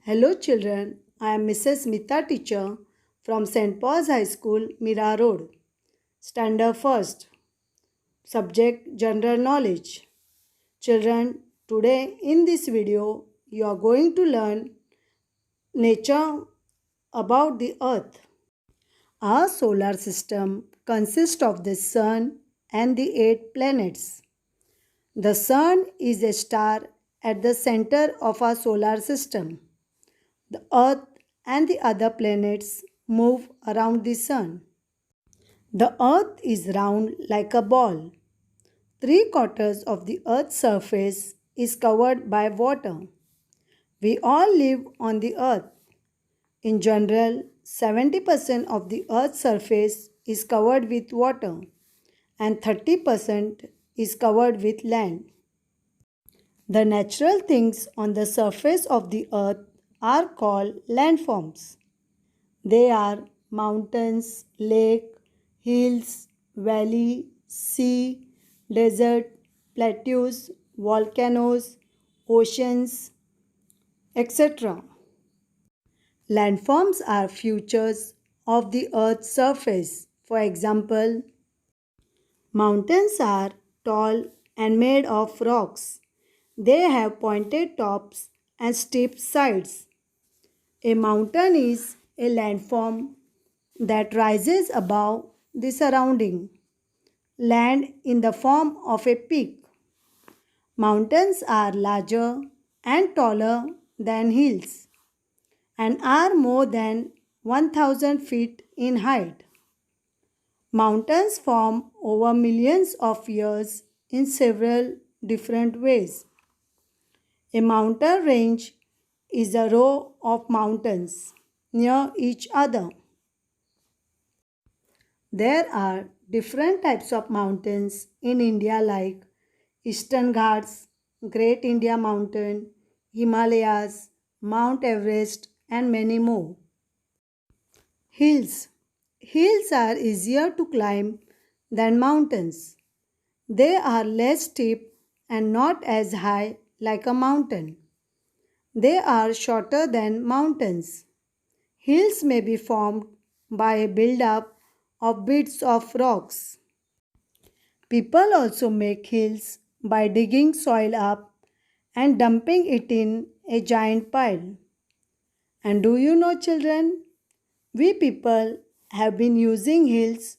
Hello children, I am Mrs. Smita teacher from St. Paul's High School, Mira Road. Standard first. Subject General Knowledge. Children, today in this video you are going to learn nature about the earth. Our solar system consists of the sun and the 8 planets. The sun is a star at the center of our solar system. The earth and the other planets move around the sun. The earth is round like a ball. 3/4 of the earth's surface is covered by water. We all live on the earth. In general, 70% of the earth's surface is covered with water and 30% is covered with land. The natural things on the surface of the earth are called landforms. They are mountains, lake, hills, valley, sea, desert, plateaus, volcanoes, oceans, etc. Landforms are features of the earth's surface. For example, mountains are tall and made of rocks. They have pointed tops and steep sides. A mountain is a landform that rises above the surrounding land in the form of a peak. Mountains are larger and taller than hills and are more than 1000 feet in height. Mountains form over millions of years in several different ways. A mountain range is a row of mountains near each other. There are different types of mountains in India like Eastern Ghats, Great India Mountain, Himalayas, Mount Everest and many more. Hills. Hills are easier to climb than mountains. They are less steep and not as high like a mountain. They are shorter than mountains. Hills may be formed by a build-up of bits of rocks. People also make hills by digging soil up and dumping it in a giant pile. And do you know, children, we people have been using hills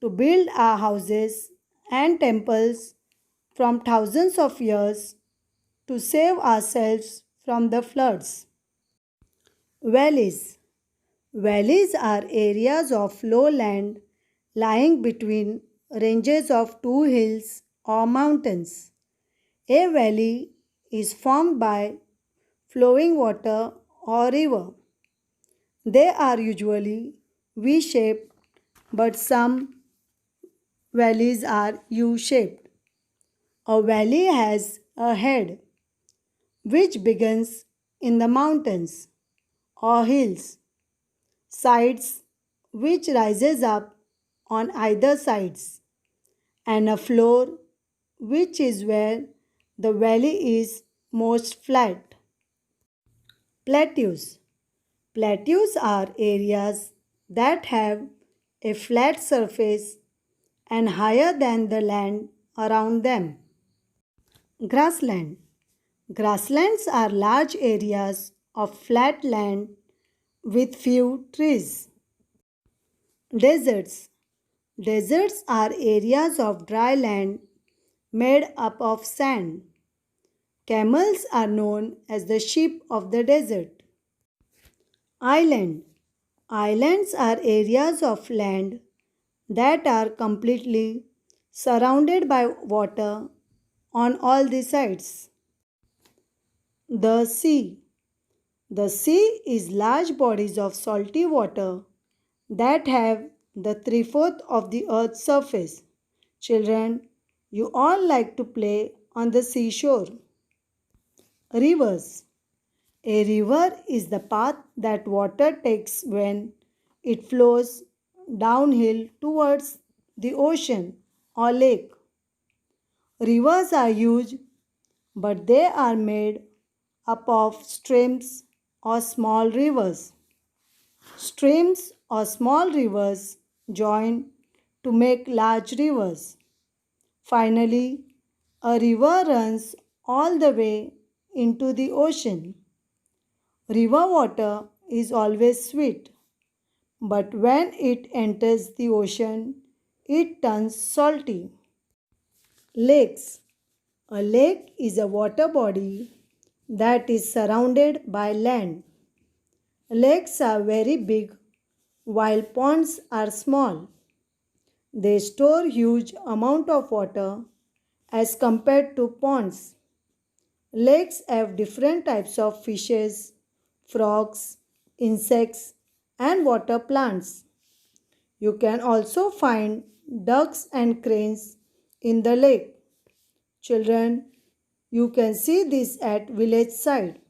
to build our houses and temples from thousands of years to save ourselves from the floods. Valleys. Valleys are areas of lowland lying between ranges of two hills or mountains. A valley is formed by flowing water or river. They are usually V-shaped, but some valleys are U-shaped. A valley has a head which begins in the mountains or hills, sides which rises up on either sides, and a floor which is where the valley is most flat. Plateaus. Plateaus are areas that have a flat surface and higher than the land around them. Grassland. Grasslands are large areas of flat land with few trees. Deserts. Deserts are areas of dry land made up of sand. Camels are known as the sheep of the desert. Island. Islands are areas of land that are completely surrounded by water on all the sides. The sea. The sea is large bodies of salty water that have the 3/4 of the earth's surface. Children, you all like to play on the seashore. Rivers. A river is the path that water takes when it flows downhill towards the ocean or lake. Rivers are huge, but they are made up of streams or small rivers. Streams or small rivers join to make large rivers. Finally, a river runs all the way into the ocean. River water is always sweet, but when it enters the ocean, it turns salty. Lakes. A lake is a water body that is surrounded by land. Lakes are very big while ponds are small. They store huge amount of water as compared to ponds. Lakes have different types of fishes, frogs, insects, and water plants. You can also find ducks and cranes in the lake. Children, you can see this at village side.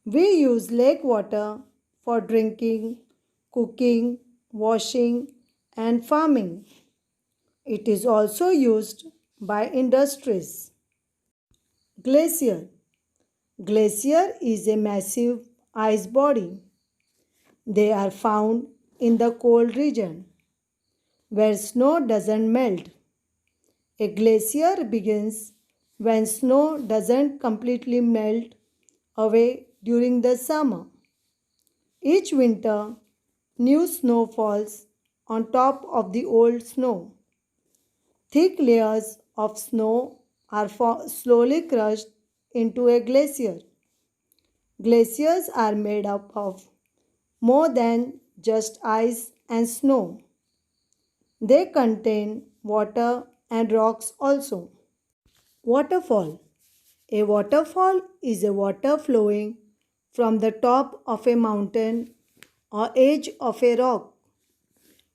We use lake water for drinking, cooking, washing, and farming. It is also used by industries. Glacier. Glacier is a massive ice body. They are found in the cold region where snow doesn't melt. A glacier begins when snow doesn't completely melt away during the summer. Each winter, new snow falls on top of the old snow. Thick layers of snow are slowly crushed into a glacier. Glaciers are made up of more than just ice and snow. They contain water and rocks also. Waterfall. A waterfall is a water flowing from the top of a mountain or edge of a rock.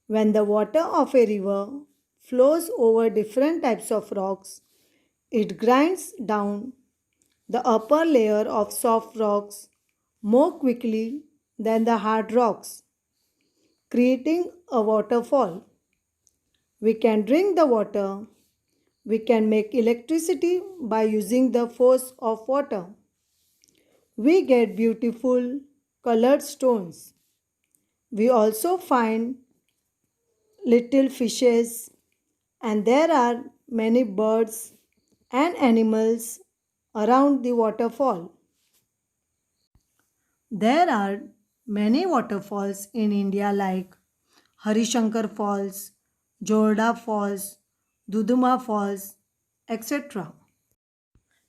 When the water of a river flows over different types of rocks, it grinds down the upper layer of soft rocks more quickly than the hard rocks, creating a waterfall. We can drink the water. We can make electricity by using the force of water. We get beautiful colored stones. We also find little fishes, and there are many birds and animals around the waterfall. There are many waterfalls in India like Harishankar Falls, Jorda Falls, Duduma Falls, etc.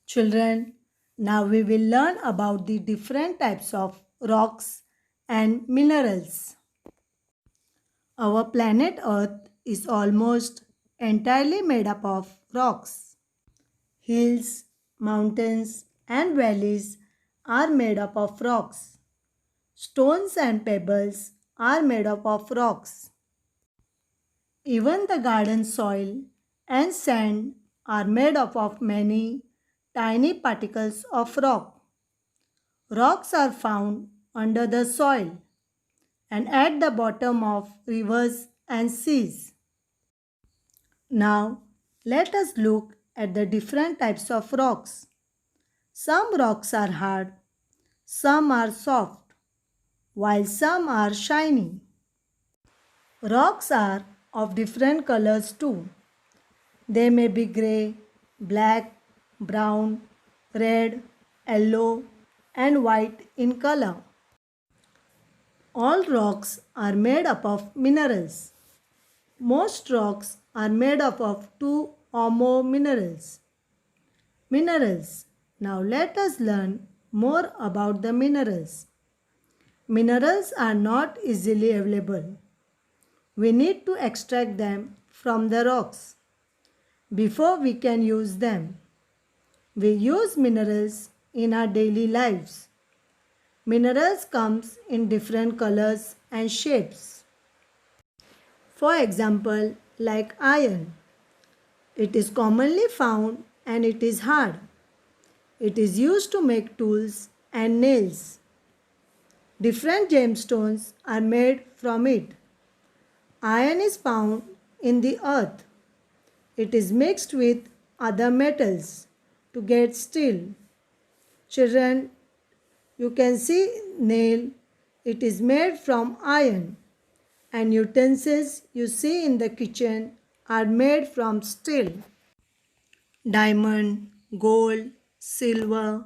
Children, now we will learn about the different types of rocks and minerals. Our planet Earth is almost entirely made up of rocks. Hills, mountains, and valleys are made up of rocks. Stones and pebbles are made up of rocks. Even the garden soil and sand are made up of many tiny particles of rock. Rocks are found under the soil and at the bottom of rivers and seas. Now, let us look at the different types of rocks. Some rocks are hard, some are soft, while some are shiny. Rocks are of different colors too. They may be grey, black, brown, red, yellow, and white in color. All rocks are made up of minerals. Most rocks are made up of two or more minerals. Minerals. Now let us learn more about the minerals. Minerals are not easily available. We need to extract them from the rocks before we can use them. We use minerals in our daily lives. Minerals comes in different colors and shapes. For example, like iron. It is commonly found and it is hard. It is used to make tools and nails. Different gemstones are made from it. Iron is found in the earth. It is mixed with other metals to get steel. Children, You can see nail. It is made from iron. And utensils you see in the kitchen are made from steel. Diamond, gold, silver,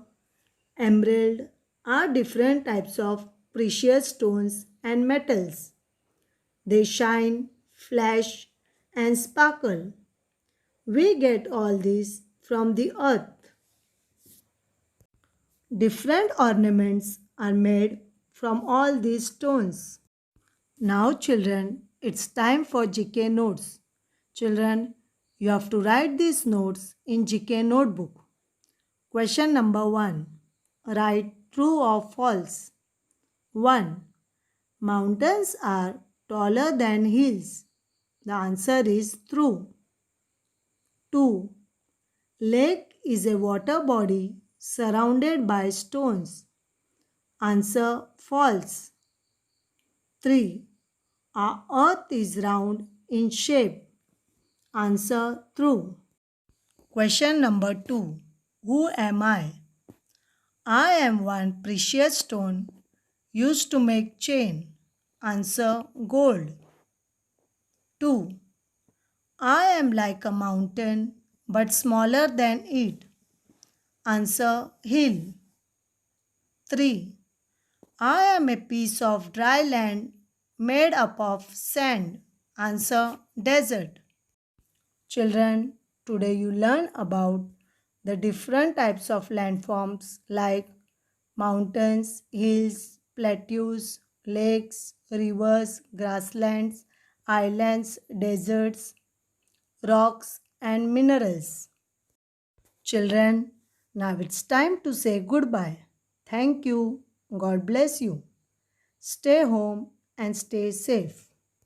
emerald are different types of precious stones and metals. They shine, flash, and sparkle. We get all this from the earth. Different ornaments are made from all these stones. Now, children, it's time for GK notes. Children, you have to write these notes in GK notebook. Question number 1. Write true or false. 1. Mountains are taller than hills. The answer is true. 2. Lake is a water body surrounded by stones. Answer false. 3. Our earth is round in shape. Answer true. Question number 2. Who am I? I am one precious stone used to make chain. Answer gold. 2. I am like a mountain but smaller than it. Answer hill. 3. I am a piece of dry land made up of sand. Answer desert. Children, today you learn about the different types of landforms like mountains, hills, plateaus, lakes, rivers, grasslands, islands, deserts, rocks, and minerals. Children, now it's time to say goodbye. Thank you. God bless you. Stay home and stay safe.